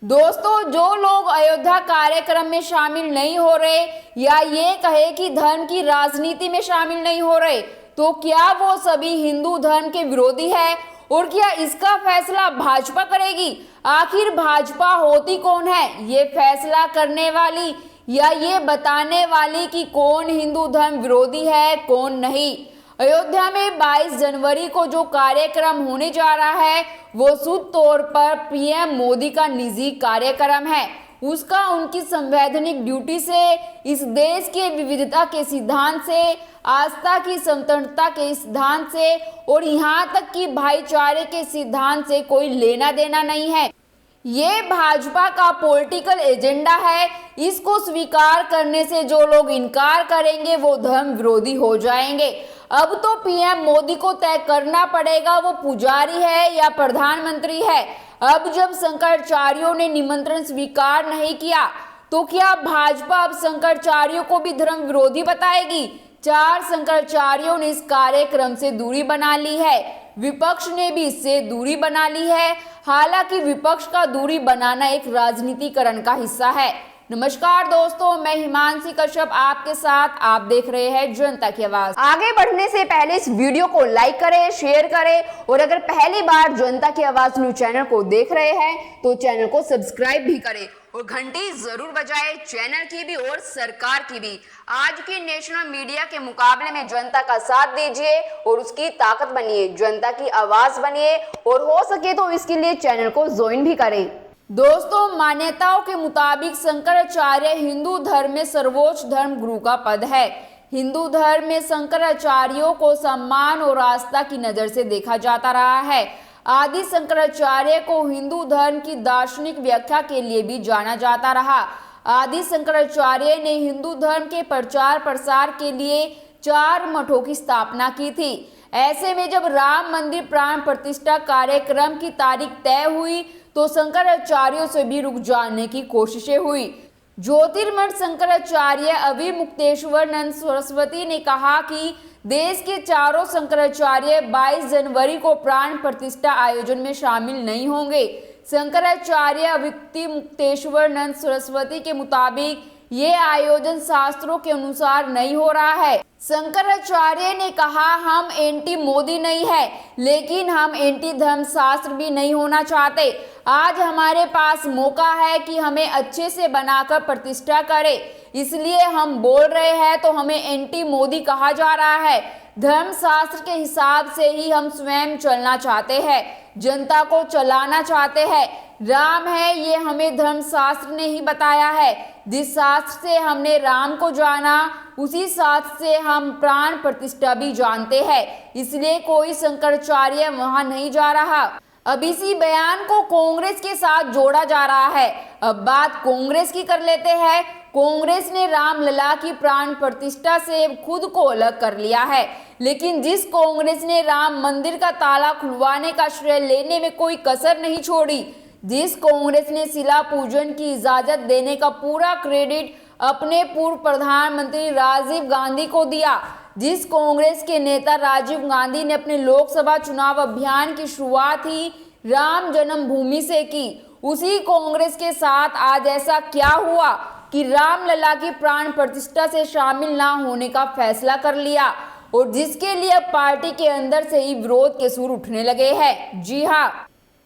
दोस्तों, जो लोग अयोध्या कार्यक्रम में शामिल नहीं हो रहे या ये कहे कि धर्म की राजनीति में शामिल नहीं हो रहे, तो क्या वो सभी हिंदू धर्म के विरोधी है? और क्या इसका फैसला भाजपा करेगी? आखिर भाजपा होती कौन है, ये फैसला करने वाली या ये बताने वाली कि कौन हिंदू धर्म विरोधी है, कौन नहीं? अयोध्या में 22 जनवरी को जो कार्यक्रम होने जा रहा है वो शुद्ध तौर पर पीएम मोदी का निजी कार्यक्रम है। उसका उनकी संवैधानिक ड्यूटी से, इस देश के विविधता के सिद्धांत से, आस्था की स्वतंत्रता के सिद्धांत से और यहाँ तक कि भाईचारे के सिद्धांत से कोई लेना देना नहीं है। ये भाजपा का पॉलिटिकल एजेंडा है। इसको स्वीकार करने से जो लोग इनकार करेंगे वो धर्म विरोधी हो जाएंगे। अब तो पीएम मोदी को तय करना पड़ेगा वो पुजारी है या प्रधानमंत्री है। अब जब शंकराचार्यों ने निमंत्रण स्वीकार नहीं किया तो क्या भाजपा अब शंकराचार्यों को भी धर्म विरोधी बताएगी? 4 शंकराचार्यों ने इस कार्यक्रम से दूरी बना ली है। विपक्ष ने भी इससे दूरी बना ली है। हालांकि विपक्ष का दूरी बनाना एक राजनीतिकरण का हिस्सा है। नमस्कार दोस्तों, मैं हिमांशी कश्यप आपके साथ। आप देख रहे हैं जनता की आवाज। आगे बढ़ने से पहले इस वीडियो को लाइक करें, शेयर करें और अगर पहली बार जनता की आवाज न्यूज चैनल को देख रहे हैं तो चैनल को सब्सक्राइब भी करें और घंटी जरूर बजाएं, चैनल की भी और सरकार की भी। आज की नेशनल मीडिया के मुकाबले में जनता का साथ दीजिए और उसकी ताकत बनिए, जनता की आवाज बनिए और हो सके तो इसके लिए चैनल को ज्वाइन भी करें। दोस्तों, मान्यताओं के मुताबिक शंकराचार्य हिंदू धर्म में सर्वोच्च धर्म गुरु का पद है। हिंदू धर्म में शंकराचार्यों को सम्मान और आस्था की नजर से देखा जाता रहा है। आदि शंकराचार्य को हिंदू धर्म की दार्शनिक व्याख्या के लिए भी जाना जाता रहा। आदि शंकराचार्य ने हिंदू धर्म के प्रचार प्रसार के लिए 4 मठों की स्थापना की थी। ऐसे में जब राम मंदिर प्राण प्रतिष्ठा कार्यक्रम की तारीख तय हुई तो शंकराचार्यों से भी रुक जाने की कोशिशें हुई। ज्योतिर्मठ शंकराचार्य अभिमुक्तेश्वरानंद सरस्वती ने कहा कि देश के चारों शंकराचार्य 22 जनवरी को प्राण प्रतिष्ठा आयोजन में शामिल नहीं होंगे। शंकराचार्य अभिमुक्तेश्वरानंद सरस्वती के मुताबिक ये आयोजन शास्त्रों के अनुसार नहीं हो रहा है। शंकराचार्य ने कहा, हम एंटी मोदी नहीं है लेकिन हम एंटी धर्म शास्त्र भी नहीं होना चाहते। आज हमारे पास मौका है कि हमें अच्छे से बनाकर प्रतिष्ठा करें, इसलिए हम बोल रहे हैं तो हमें एंटी मोदी कहा जा रहा है। धर्म शास्त्र के हिसाब से ही हम स्वयं चलना चाहते हैं, जनता को चलाना चाहते हैं। राम है ये हमें धर्म शास्त्र ने ही बताया है। जिस शास्त्र से हमने राम को जाना उसी शास्त्र से हम प्राण प्रतिष्ठा भी जानते हैं, इसलिए कोई शंकराचार्य वहां नहीं जा रहा। अब इसी बयान को कांग्रेस के साथ जोड़ा जा रहा है। अब बात कांग्रेस की कर लेते हैं। कांग्रेस ने रामलला की प्राण प्रतिष्ठा से खुद को अलग कर लिया है, लेकिन जिस कांग्रेस ने राम मंदिर का ताला खुलवाने का श्रेय लेने में कोई कसर नहीं छोड़ी, जिस कांग्रेस ने शिला पूजन की इजाजत देने का पूरा क्रेडिट अपने पूर्व प्रधानमंत्री राजीव गांधी को दिया, जिस कांग्रेस के नेता राजीव गांधी ने अपने लोकसभा चुनाव अभियान की शुरुआत ही राम जन्मभूमि से की, उसी कांग्रेस के साथ आज ऐसा क्या हुआ कि रामलला की प्राण प्रतिष्ठा से शामिल ना होने का फैसला कर लिया और जिसके लिए अब पार्टी के अंदर से ही विरोध के सुर उठने लगे हैं। जी हाँ,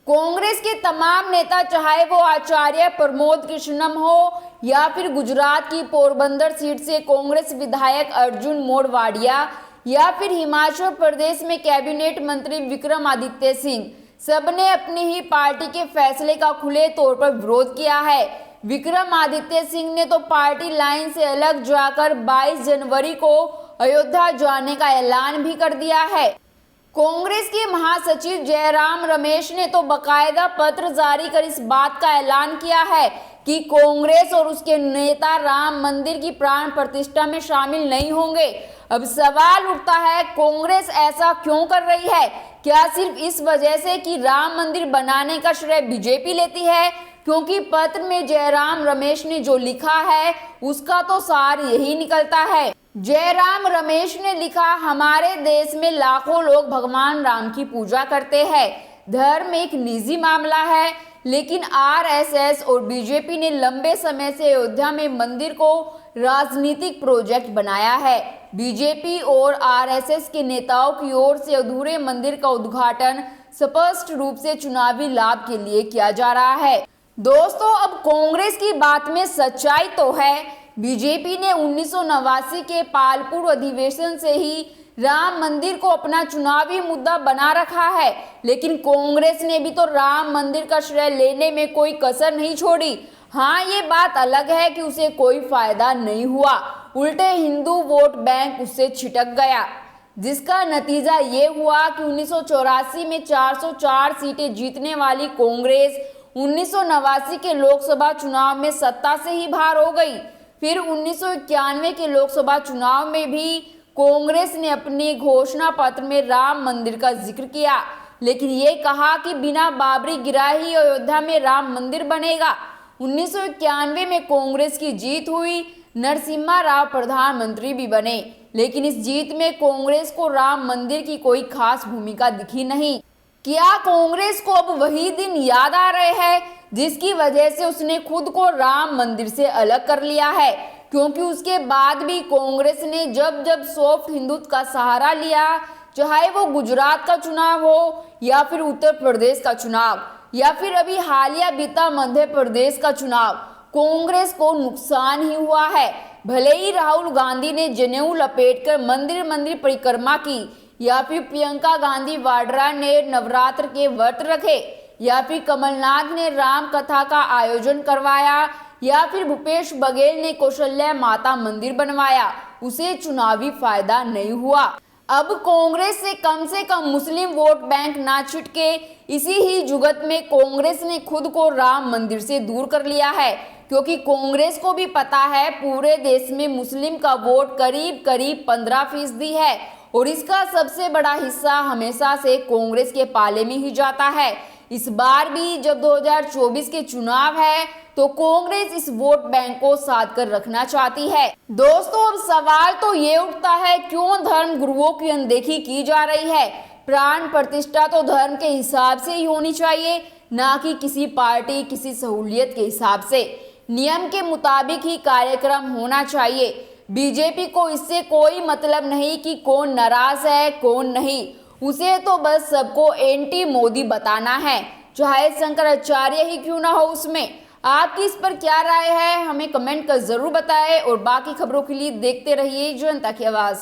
कांग्रेस के तमाम नेता, चाहे वो आचार्य प्रमोद कृष्णम हो या फिर गुजरात की पोरबंदर सीट से कांग्रेस विधायक अर्जुन मोढवाडिया या फिर हिमाचल प्रदेश में कैबिनेट मंत्री विक्रमादित्य सिंह, सबने अपनी ही पार्टी के फैसले का खुले तौर पर विरोध किया है। विक्रमादित्य सिंह ने तो पार्टी लाइन से अलग जाकर 22 जनवरी को अयोध्या जाने का ऐलान भी कर दिया है। कांग्रेस के महासचिव जयराम रमेश ने तो बकायदा पत्र जारी कर इस बात का ऐलान किया है कि कांग्रेस और उसके नेता राम मंदिर की प्राण प्रतिष्ठा में शामिल नहीं होंगे। अब सवाल उठता है, कांग्रेस ऐसा क्यों कर रही है? क्या सिर्फ इस वजह से कि राम मंदिर बनाने का श्रेय बीजेपी लेती है? क्योंकि पत्र में जयराम रमेश ने जो लिखा है उसका तो सार यही निकलता है। जयराम रमेश ने लिखा, हमारे देश में लाखों लोग भगवान राम की पूजा करते हैं। धर्म एक निजी मामला है, लेकिन आरएसएस और बीजेपी ने लंबे समय से अयोध्या में मंदिर को राजनीतिक प्रोजेक्ट बनाया है। बीजेपी और आरएसएस के नेताओं की ओर से अधूरे मंदिर का उद्घाटन स्पष्ट रूप से चुनावी लाभ के लिए किया जा रहा है। दोस्तों, अब कांग्रेस की बात में सच्चाई तो है। बीजेपी ने 1989 के पालपुर अधिवेशन से ही राम मंदिर को अपना चुनावी मुद्दा बना रखा है, लेकिन कांग्रेस ने भी तो राम मंदिर का श्रेय लेने में कोई कसर नहीं छोड़ी। हाँ, ये बात अलग है कि उसे कोई फायदा नहीं हुआ, उल्टे हिंदू वोट बैंक उससे छिटक गया, जिसका नतीजा ये हुआ कि 1984 में 404 सीटें जीतने वाली कांग्रेस 1989 के लोकसभा चुनाव में सत्ता से ही बाहर हो गई। फिर 1991 के लोकसभा चुनाव में भी कांग्रेस ने अपने घोषणा पत्र में राम मंदिर का जिक्र किया, लेकिन ये कहा कि बिना बाबरी गिराए ही अयोध्या में राम मंदिर बनेगा। 1991 में कांग्रेस की जीत हुई, नरसिम्हा राव प्रधानमंत्री भी बने, लेकिन इस जीत में कांग्रेस को राम मंदिर की कोई खास भूमिका दिखी नहीं। क्या कांग्रेस को अब वही दिन याद आ रहे हैं जिसकी वजह से उसने खुद को राम मंदिर से अलग कर लिया है? क्योंकि उसके बाद भी कांग्रेस ने जब जब सॉफ्ट हिंदुत्व का सहारा लिया, चाहे वो गुजरात का चुनाव हो या फिर उत्तर प्रदेश का चुनाव या फिर अभी हालिया बीता मध्य प्रदेश का चुनाव, कांग्रेस को नुकसान ही हुआ है। भले ही राहुल गांधी ने जनेऊ लपेटकर मंदिर मंदिर परिक्रमा की, या फिर प्रियंका गांधी वाड्रा ने नवरात्र के व्रत रखे, या फिर कमलनाथ ने राम कथा का आयोजन करवाया, या फिर भूपेश बघेल ने कौशल्या माता मंदिर बनवाया, उसे चुनावी फायदा नहीं हुआ। अब कांग्रेस से कम मुस्लिम वोट बैंक ना छिटके, इसी ही जुगत में कांग्रेस ने खुद को राम मंदिर से दूर कर लिया है, क्योंकि कांग्रेस को भी पता है पूरे देश में मुस्लिम का वोट करीब 15% है और इसका सबसे बड़ा हिस्सा हमेशा से कांग्रेस के पाले में ही जाता है। इस बार भी जब 2024 के चुनाव है तो कांग्रेस इस वोट बैंक को साध कर रखना चाहती है। दोस्तों, अब सवाल तो ये उठता है, क्यों धर्म गुरुओं की अनदेखी की जा रही है? प्राण प्रतिष्ठा तो धर्म के हिसाब से ही होनी चाहिए, ना कि किसी पार्टी किसी सहूलियत के हिसाब से। नियम के मुताबिक ही कार्यक्रम होना चाहिए। बीजेपी को इससे कोई मतलब नहीं कि कौन नाराज है कौन नहीं, उसे तो बस सबको एंटी मोदी बताना है, चाहे शंकराचार्य ही क्यों ना हो उसमें। आपकी इस पर क्या राय है, हमें कमेंट कर जरूर बताएं और बाकी खबरों के लिए देखते रहिए जनता की आवाज।